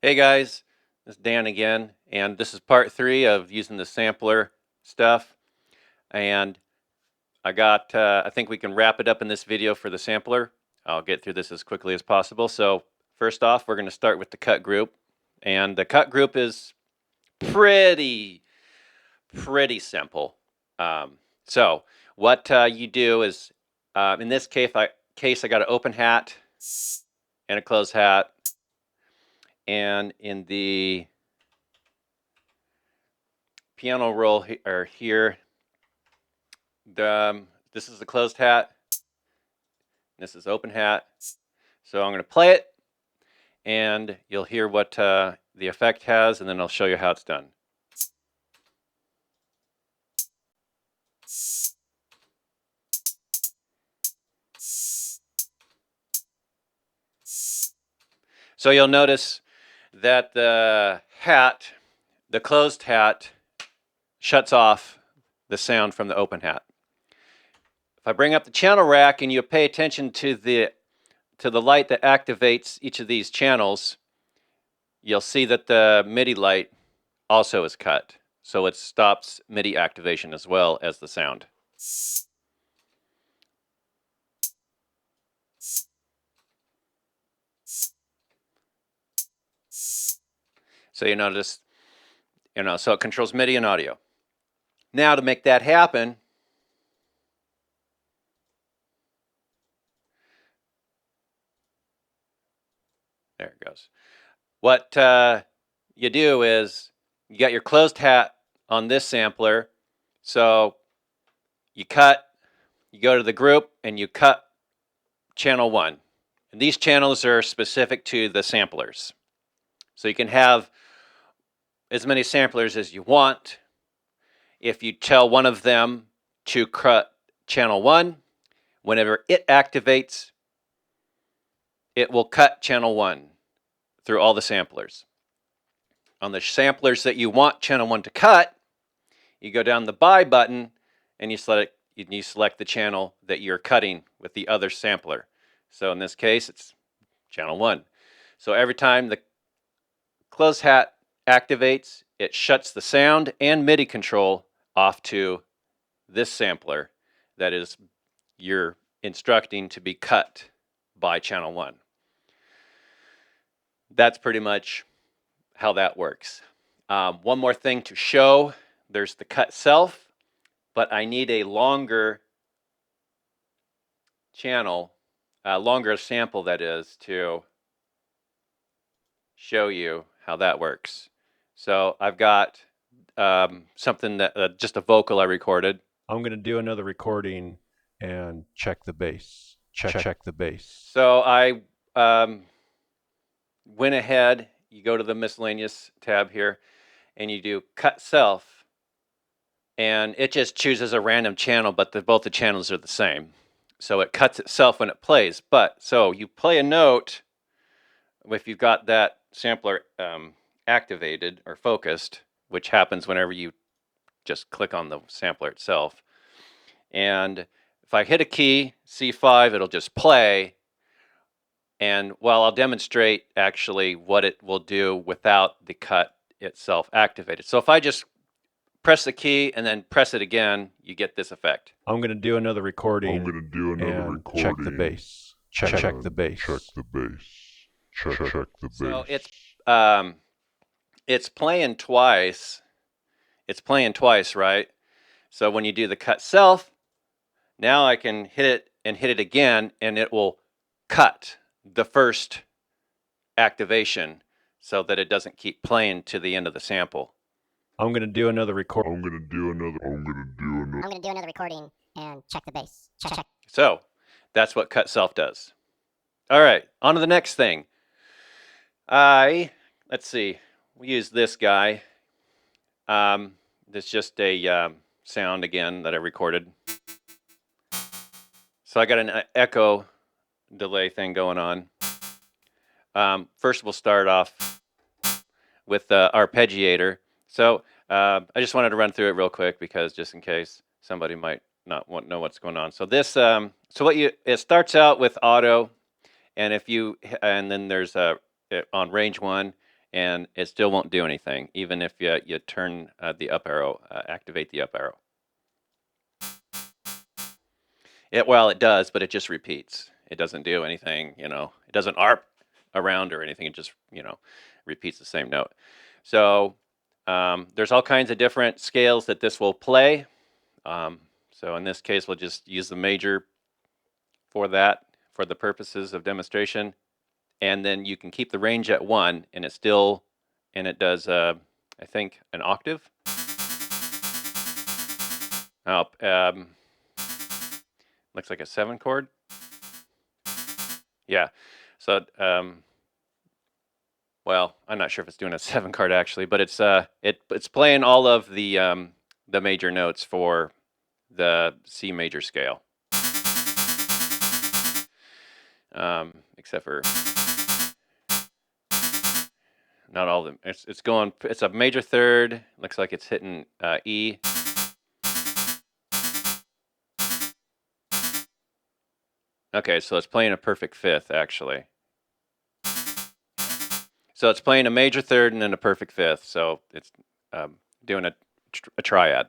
Hey guys, this is Dan again, and this is part 3 of using the sampler stuff. And I think we can wrap it up in this video for the sampler. I'll get through this as quickly as possible. So first off, we're going to start with the cut group. And the cut group is pretty simple. So what you do is, in this case, I got an open hat and a closed hat. And in the piano roll here, this is the closed hat. This is open hat. So I'm going to play it, and you'll hear what the effect has, and then I'll show you how it's done. So you'll notice that the closed hat, shuts off the sound from the open hat. If I bring up the channel rack and you pay attention to the light that activates each of these channels, you'll see that the MIDI light also is cut. So it stops MIDI activation as well as the sound. So you notice, so it controls MIDI and audio. Now to make that happen, there it goes. What you do is you got your closed hat on this sampler. So you go to the group and you cut channel 1. And these channels are specific to the samplers. So you can have as many samplers as you want. If you tell one of them to cut channel 1, whenever it activates, it will cut channel 1 through all the samplers. On the samplers that you want channel 1 to cut, you go down the buy button and you select the channel that you're cutting with the other sampler. So in this case, it's channel 1. So every time the closed hat activates, it shuts the sound and MIDI control off to this sampler that is you're instructing to be cut by channel 1. That's pretty much how that works. One more thing to show, there's the cut self, but I need a longer channel, a longer sample that is, to show you how that works. So I've got something that just a vocal I recorded. I'm going to do another recording and check the bass. Check the bass. So I went ahead, you go to the miscellaneous tab here, and you do cut self, and it just chooses a random channel, but both the channels are the same. So it cuts itself when it plays. But so you play a note if you've got that sampler activated or focused, which happens whenever you just click on the sampler itself. And if I hit a key, C5, it'll just play. And I'll demonstrate actually what it will do without the cut itself activated. So if I just press the key and then press it again, you get this effect. I'm going to do another recording. And check the bass. Check the bass. Check the bass. Check the bass. So it's playing twice. It's playing twice, right? So when you do the cut self, now I can hit it and hit it again, and it will cut the first activation so that it doesn't keep playing to the end of the sample. I'm going to do another recording. I'm going to do another recording and check the bass. Check. So that's what cut self does. All right, on to the next thing. Let's see, we use this guy. That's just a sound again that I recorded. So I got an echo delay thing going on. First we'll start off with the arpeggiator. So I just wanted to run through it real quick because just in case somebody might not know what's going on. So this, it starts out with auto, and then there's on range 1, and it still won't do anything, even if you turn the up arrow, activate the up arrow. Well, it does, but it just repeats. It doesn't do anything, It doesn't ARP around or anything. It just, repeats the same note. So there's all kinds of different scales that this will play. So in this case, we'll just use the major for that, for the purposes of demonstration. And then you can keep the range at 1, and it does, I think, an octave. Oh, looks like a 7 chord. Yeah. So, well, I'm not sure if it's doing a 7 chord actually, but it's playing all of the major notes for the C major scale. Except for not all of them. It's a major third. Looks like it's hitting E. Okay, so it's playing a perfect fifth actually. So it's playing a major third and then a perfect fifth. So it's doing a triad.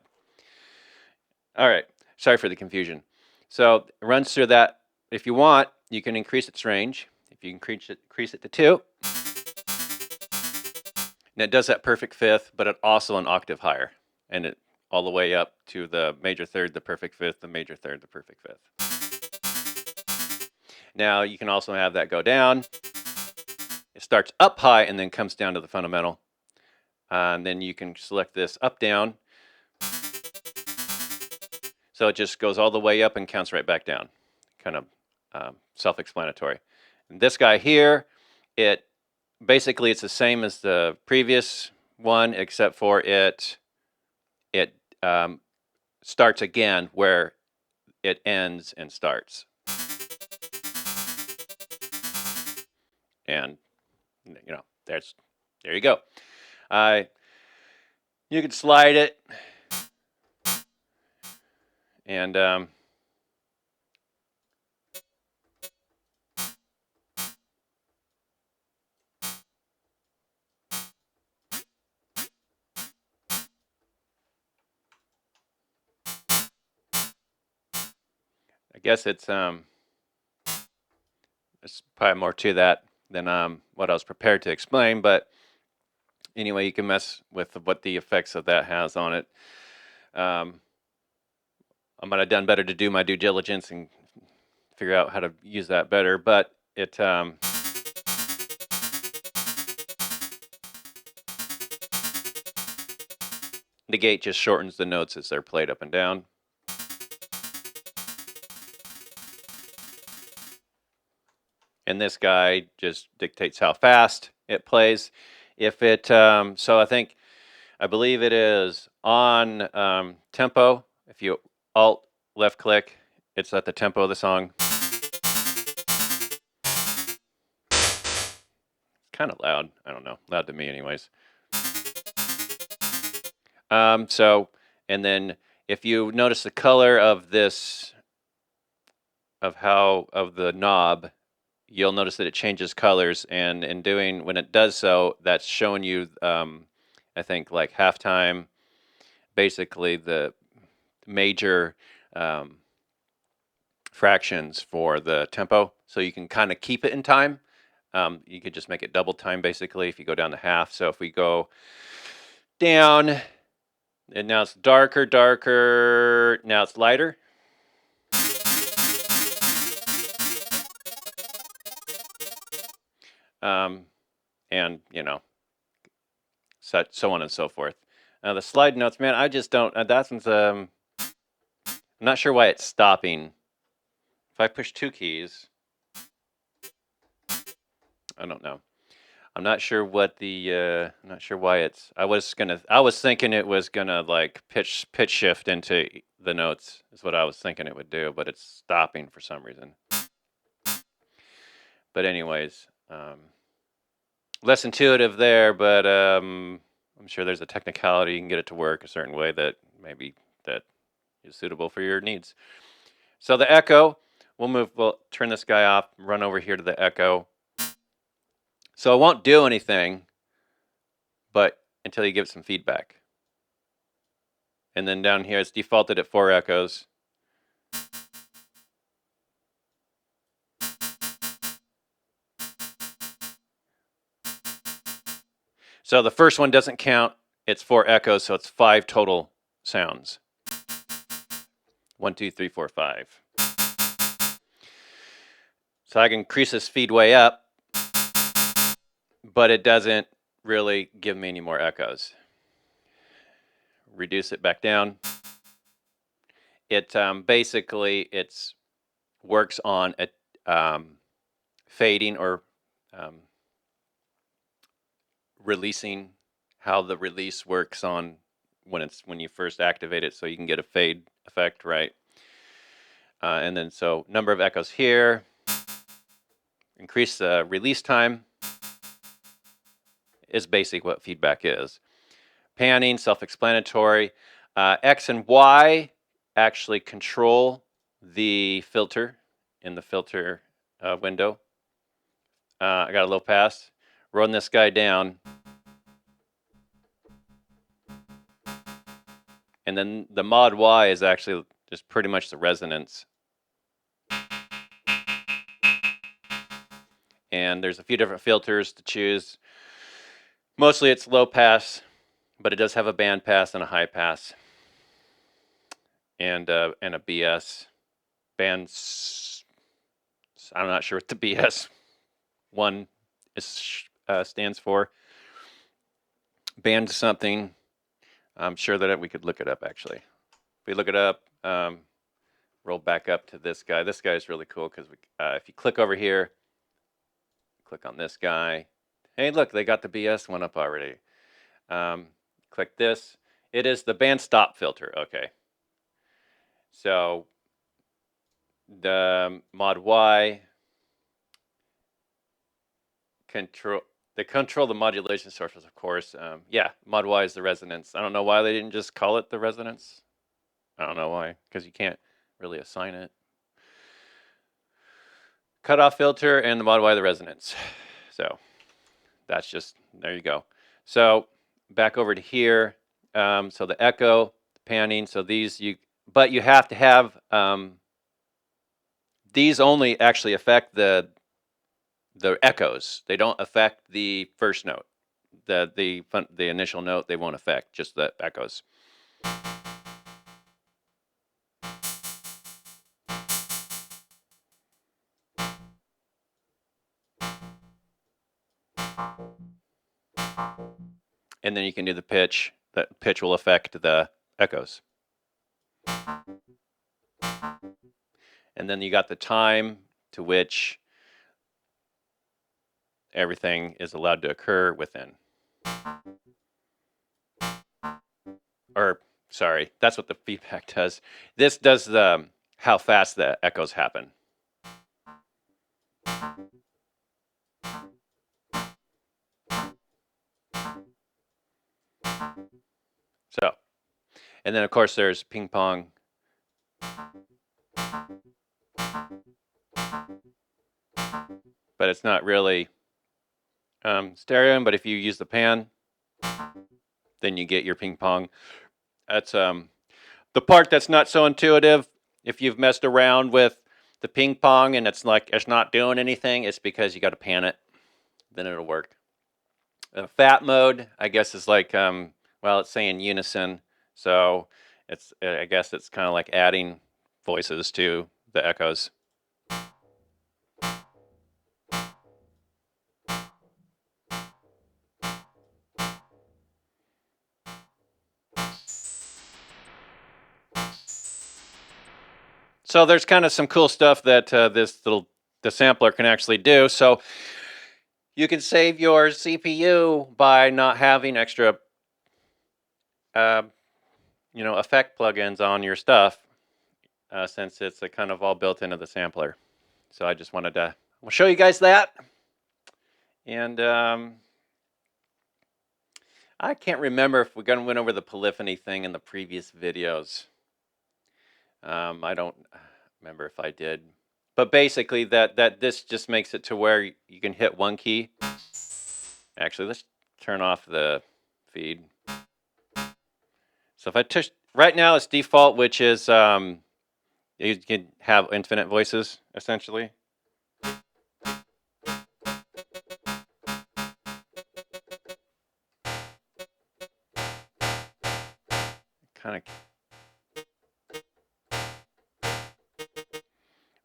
All right. Sorry for the confusion. So it runs through that. If you want, you can increase its range. If you increase it to 2, and it does that perfect fifth, but it also an octave higher, and it all the way up to the major third, the perfect fifth, the major third, the perfect fifth. Now you can also have that go down. It starts up high and then comes down to the fundamental. And then you can select this up down. So it just goes all the way up and counts right back down. Kind of self-explanatory. And this guy here, basically it's the same as the previous one, except for it starts again where it ends and starts. And there you go. You can slide it, and I guess it's there's probably more to that than what I was prepared to explain, but anyway, you can mess with what the effects of that has on it. I might have done better to do my due diligence and figure out how to use that better, but it the gate just shortens the notes as they're played up and down. And this guy just dictates how fast it plays. If it so I believe it is on tempo. If you alt left click, it's at the tempo of the song. Kind of loud. I don't know. Loud to me anyways. And then if you notice the color of this, of the knob, you'll notice that it changes colors, and when it does so, that's showing you, I think, like halftime, basically the major fractions for the tempo, so you can kind of keep it in time. You could just make it double time, basically, if you go down to half. So if we go down, and now it's darker, now it's lighter. And so on and so forth. The slide notes, man, I just don't. That's I'm not sure why it's stopping. If I push 2 keys, I don't know. I'm not sure what I'm not sure why it's. I was thinking it was gonna like pitch shift into the notes is what I was thinking it would do, but it's stopping for some reason. But anyways, less intuitive there, but I'm sure there's a technicality. You can get it to work a certain way that is suitable for your needs. So the echo, we'll turn this guy off, run over here to the echo. So it won't do anything until you give it some feedback. And then down here, it's defaulted at 4 echoes. So the first one doesn't count. It's 4 echoes, so it's 5 total sounds. 1, 2, 3, 4, 5. So I can increase this feed way up, but it doesn't really give me any more echoes. Reduce it back down. It basically works on fading or releasing, how the release works on when you first activate it, so you can get a fade effect right. And then so number of echoes here. Increase the release time is basically what feedback is. Panning, self-explanatory. X and Y actually control the filter in the filter window. I got a low pass. Run this guy down. And then the mod Y is actually just pretty much the resonance. And there's a few different filters to choose. Mostly it's low pass, but it does have a band pass and a high pass. And a BS. Bands, I'm not sure what the BS one stands for. Band something. I'm sure that we could look it up, actually. If we look it up, roll back up to this guy. This guy is really cool because if you click over here, click on this guy. Hey, look, they got the BS one up already. Click this. It is the band stop filter. Okay. So the mod Y control the modulation sources, of course. Yeah, mod Y is the resonance. I don't know why they didn't just call it the resonance. I don't know why, because you can't really assign it. Cutoff filter and the mod Y the resonance. So that's just, there you go. So back over to here. So the echo, the panning. So these but you have to have these only actually affect the echoes. They don't affect the first note. The initial note they won't affect, just the echoes. And then you can do the pitch. That pitch will affect the echoes. And then you got the time to which everything is allowed to occur within. Or, sorry, that's what the feedback does. This does the how fast the echoes happen. So, and then of course there's ping pong. But it's not really stereo, but if you use the pan, then you get your ping pong. That's the part that's not so intuitive. If you've messed around with the ping pong and it's like it's not doing anything, it's because you got to pan it. Then it'll work. Fat mode, I guess, is like well, it's saying unison, so I guess it's kind of like adding voices to the echoes. So there's kind of some cool stuff that the sampler can actually do. So you can save your CPU by not having extra, effect plugins on your stuff, since it's kind of all built into the sampler. So I just wanted to show you guys that. And I can't remember if we went over the polyphony thing in the previous videos. I don't remember if I did. But basically that this just makes it to where you can hit one key. Actually, let's turn off the feed. So if I touch, right now it's default, which is you can have infinite voices essentially. Kind of.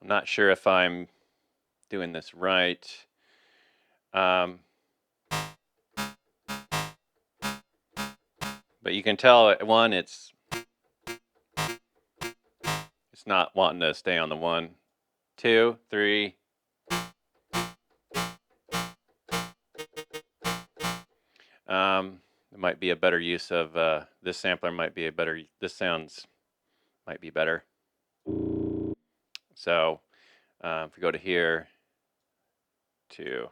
I'm not sure if I'm doing this right. But you can tell at one, it's not wanting to stay on the 1, 2, 3. It might be a better use of this sampler. Might be a better. This sounds might be better. So if we go to here, to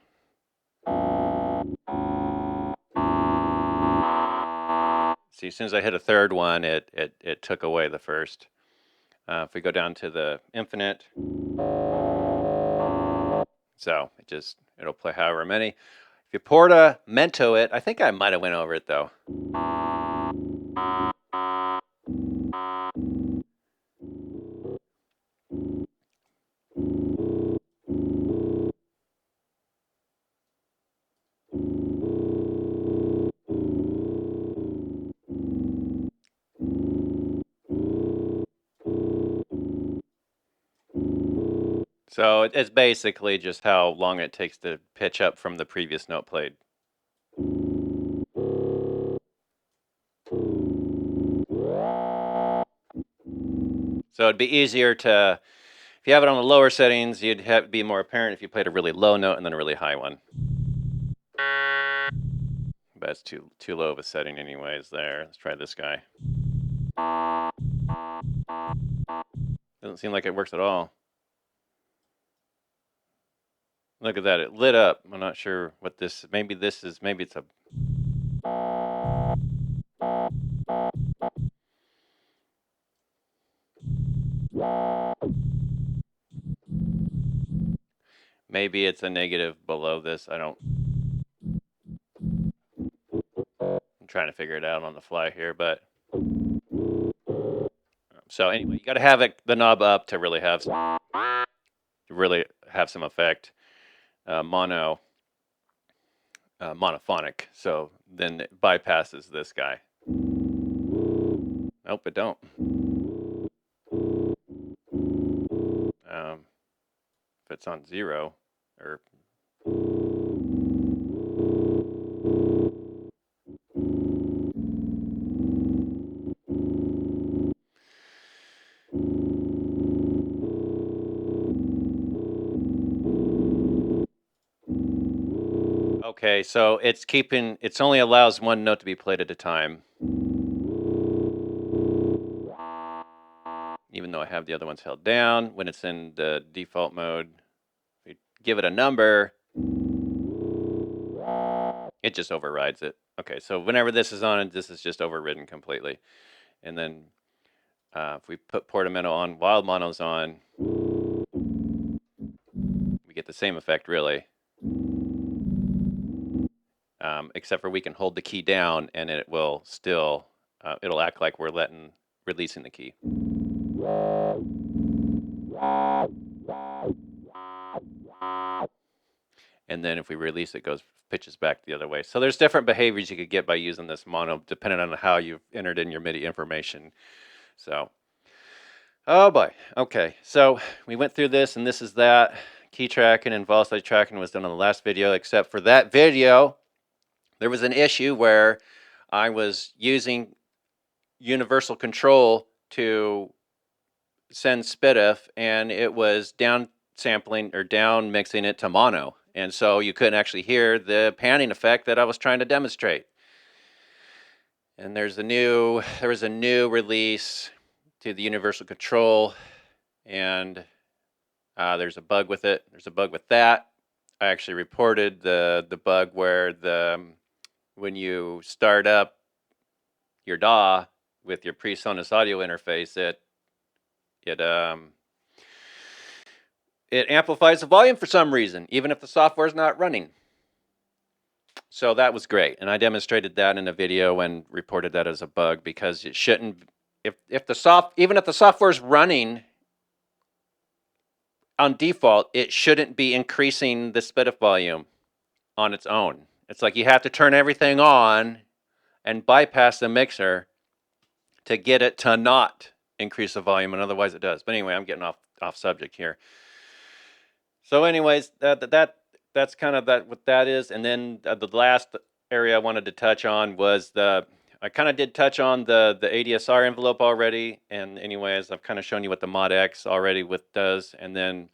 see, as soon as I hit a third one, it took away the first. If we go down to the infinite, so it'll play however many. If you portamento it, I think I might have went over it though. So it's basically just how long it takes to pitch up from the previous note played. So it'd be easier to, if you have it on the lower settings, you'd have be more apparent if you played a really low note and then a really high one. But it's too low of a setting anyways there. Let's try this guy. Doesn't seem like it works at all. Look at that, it lit up. I'm not sure what this, maybe it's a, maybe it's a negative below this. I'm trying to figure it out on the fly here, but. So anyway, you got to have the knob up to really have some effect. Monophonic. So then it bypasses this guy. Nope, it don't. If it's on 0 or okay, so it's only allows one note to be played at a time. Even though I have the other ones held down, when it's in the default mode, we give it a number, it just overrides it. Okay, so whenever this is on, this is just overridden completely. And then if we put portamento on while mono's on, we get the same effect really. Except for we can hold the key down and it will still, it'll act like we're releasing the key. And then if we release it, pitches back the other way. So there's different behaviors you could get by using this mono, depending on how you've entered in your MIDI information. So, oh boy. Okay, so we went through this, and this is that. Key tracking and velocity tracking was done on the last video, except for that video, there was an issue where I was using universal control to send SPDIF, and it was down sampling or down mixing it to mono. And so you couldn't actually hear the panning effect that I was trying to demonstrate. And there was a new release to the universal control, and there's a bug with it. There's a bug with that. I actually reported the bug where when you start up your DAW with your PreSonus audio interface, it amplifies the volume for some reason, even if the software is not running. So that was great, and I demonstrated that in a video and reported that as a bug because it shouldn't. If the even if the software is running on default, it shouldn't be increasing the SPDIF volume on its own. It's like you have to turn everything on and bypass the mixer to get it to not increase the volume, and otherwise it does. But anyway, I'm getting off subject here. So, anyways, that's kind of what that is. And then the last area I wanted to touch on was I kind of did touch on the ADSR envelope already. And anyways, I've kind of shown you what the mod X already does. And then,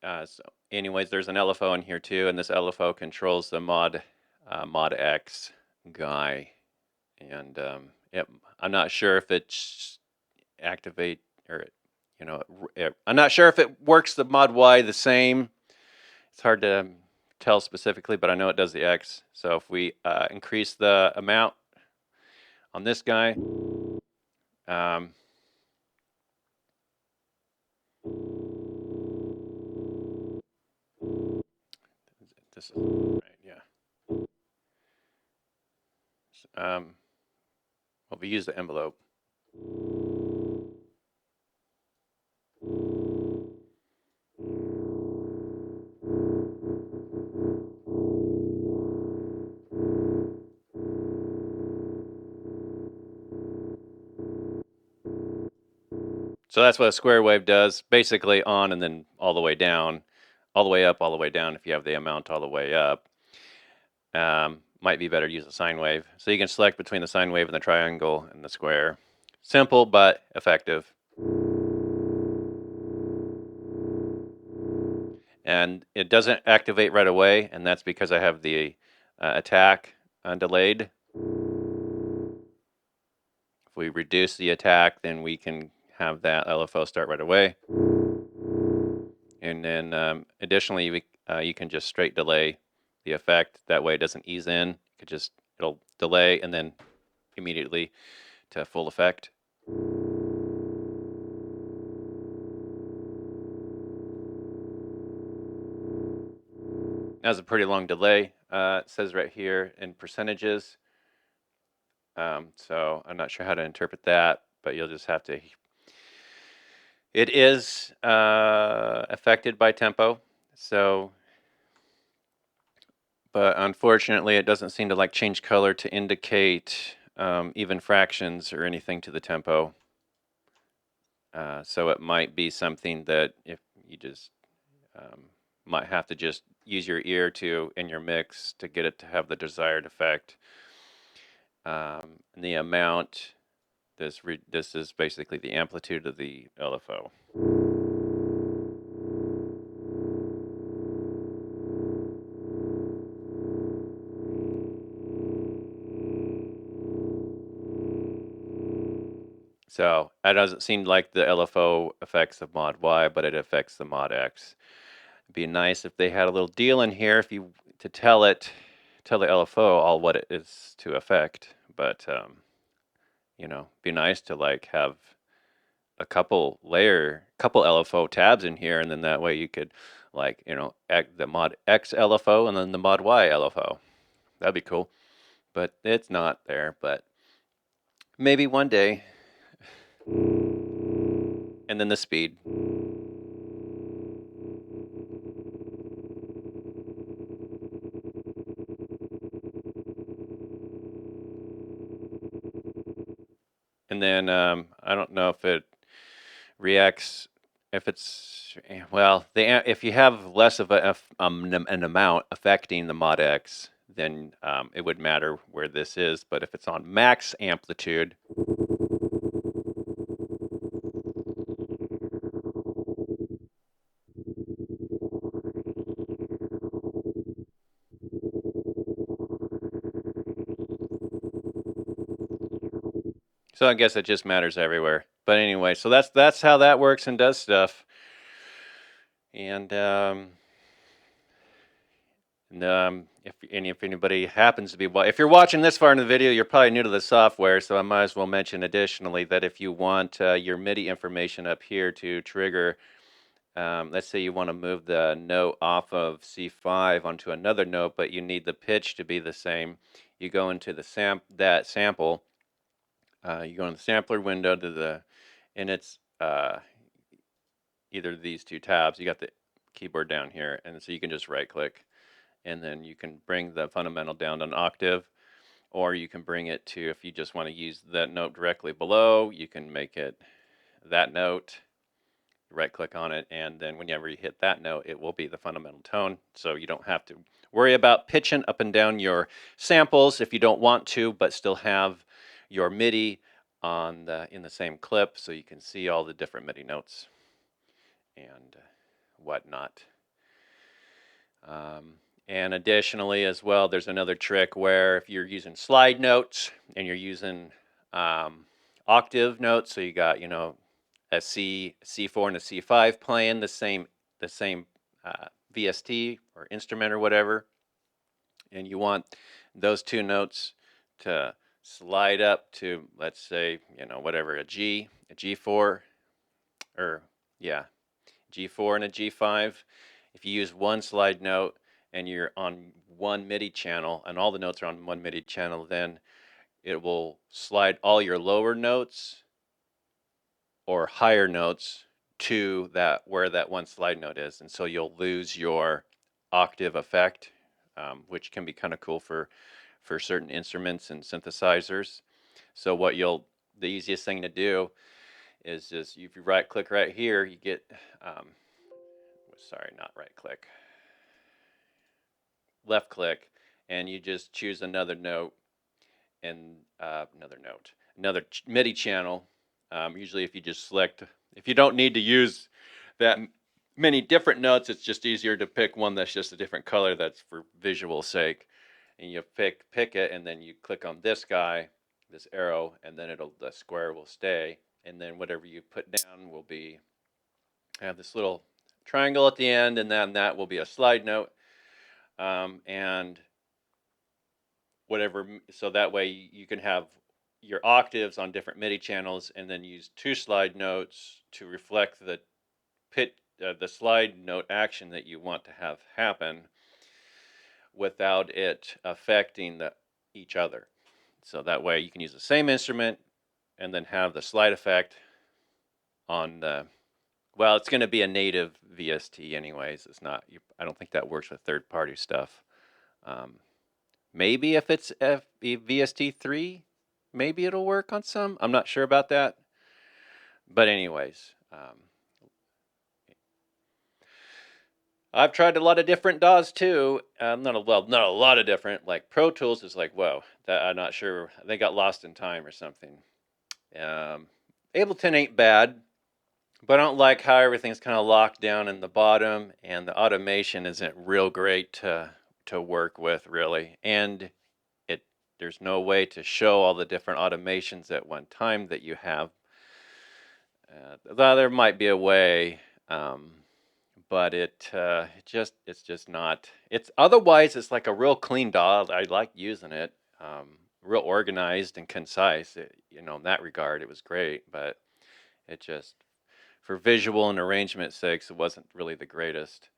so anyways, there's an LFO in here too, and this LFO controls the mod X guy. And I'm not sure if it's activate or I'm not sure if it works the mod Y the same. It's hard to tell specifically, but I know it does the X. So if we increase the amount on this guy, this is right, yeah. Well, we use the envelope. So that's what a square wave does, basically on and then all the way down, all the way up, all the way down if you have the amount all the way up. Might be better to use a sine wave. So you can select between the sine wave and the triangle and the square. Simple but effective. And it doesn't activate right away, and that's because I have the attack delayed. If we reduce the attack, then we can have that LFO start right away. And then additionally, you can just straight delay the effect. That way it doesn't ease in. It'll delay and then immediately to full effect. That's a pretty long delay. It says right here in percentages. So I'm not sure how to interpret that, but you'll just have to. It is affected by tempo. So, but unfortunately, it doesn't seem to like change color to indicate even fractions or anything to the tempo. So it might be something that if you just might have to just use your ear in your mix to get it to have the desired effect. And the amount, this is basically the amplitude of the LFO. So it doesn't seem like the LFO affects the mod Y, but it affects the mod X. It'd be nice if they had a little deal in here to tell the LFO all what it is to affect. But be nice to like have a couple LFO tabs in here, and then that way you could the mod X LFO and then the mod Y LFO. That'd be cool. But it's not there. But maybe one day. And then the speed. And then I don't know if it reacts, if you have less of an amount affecting the mod X, then it would matter where this is. But if it's on max amplitude, so I guess it just matters everywhere. But anyway, so that's how that works and does stuff. And if anybody happens to be, if you're watching this far in the video, you're probably new to the software, so I might as well mention additionally that if you want your MIDI information up here to trigger let's say you want to move the note off of C5 onto another note, but you need the pitch to be the same. You go into the sample. You go in the sampler window and it's either of these two tabs. You got the keyboard down here, and so you can just right click, and then you can bring the fundamental down to an octave, or you can bring it to, if you just want to use that note directly below, you can make it that note, right click on it, and then whenever you hit that note, it will be the fundamental tone. So you don't have to worry about pitching up and down your samples if you don't want to, but still have your MIDI in the same clip so you can see all the different MIDI notes and whatnot. And additionally as well, there's another trick where if you're using slide notes and you're using octave notes, so you got, you know, a C, C4 and a C5 playing the same VST or instrument or whatever, and you want those two notes to slide up to, let's say, you know, whatever, a G4, or yeah, G4 and a G5. If you use one slide note and you're on one MIDI channel and all the notes are on one MIDI channel, then it will slide all your lower notes or higher notes to that where that one slide note is, and so you'll lose your octave effect, which can be kind of cool for certain instruments and synthesizers. So the easiest thing to do is just, if you right click right here, you get sorry, not right click, left click, and you just choose another note and another MIDI channel. Usually if you just select, if you don't need to use that many different notes, it's just easier to pick one that's just a different color, that's for visual sake. And you pick it, and then you click on this guy, this arrow, and then the square will stay. And then whatever you put down will have this little triangle at the end, and then that will be a slide note. And whatever, so that way you can have your octaves on different MIDI channels, and then use two slide notes to reflect the slide note action that you want to have happen without it affecting each other. So that way you can use the same instrument and then have the slide effect on well, it's going to be a native VST anyways. It's not, I don't think that works with third-party stuff. Maybe if it's VST3, maybe it'll work on some. I'm not sure about that. But anyways, I've tried a lot of different DAWs too. Not a lot of different. Like Pro Tools is like, whoa, that I'm not sure. They got lost in time or something. Ableton ain't bad, but I don't like how everything's kind of locked down in the bottom, and the automation isn't real great to work with, really. And there's no way to show all the different automations at one time that you have. Though there might be a way, but it's just not. It's otherwise it's like a real clean DAW. I like using it, real organized and concise. You know, in that regard, it was great, but it just, for visual and arrangement sakes, it wasn't really the greatest.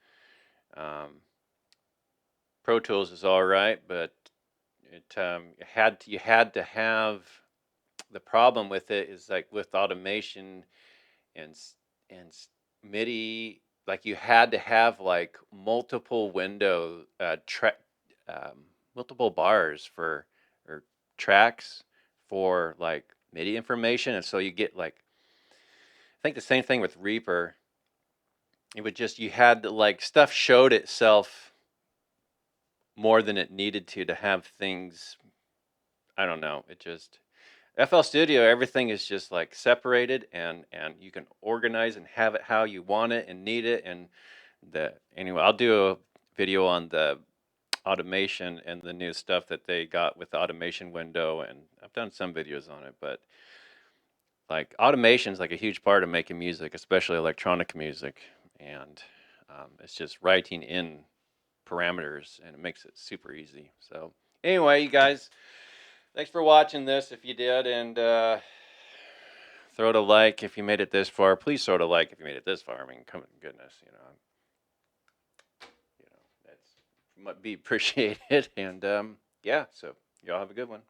Pro Tools is all right, but you had to have, the problem with it is like with automation and MIDI, like you had to have like multiple multiple bars or tracks for like MIDI information, and so you get like, I think the same thing with Reaper. It would just, you had to, like, stuff showed itself more than it needed to have things. I don't know. It just, FL Studio, everything is just like separated, and you can organize and have it how you want it and need it. And anyway, I'll do a video on the automation and the new stuff that they got with the automation window, and I've done some videos on it, but like automation is like a huge part of making music, especially electronic music, and it's just writing in parameters, and it makes it super easy. So anyway, you guys, thanks for watching this if you did, and Throw it a like if you made it this far. Please throw it a like if you made it this far. I mean, come on, goodness, that's might be appreciated. And yeah, so y'all have a good one.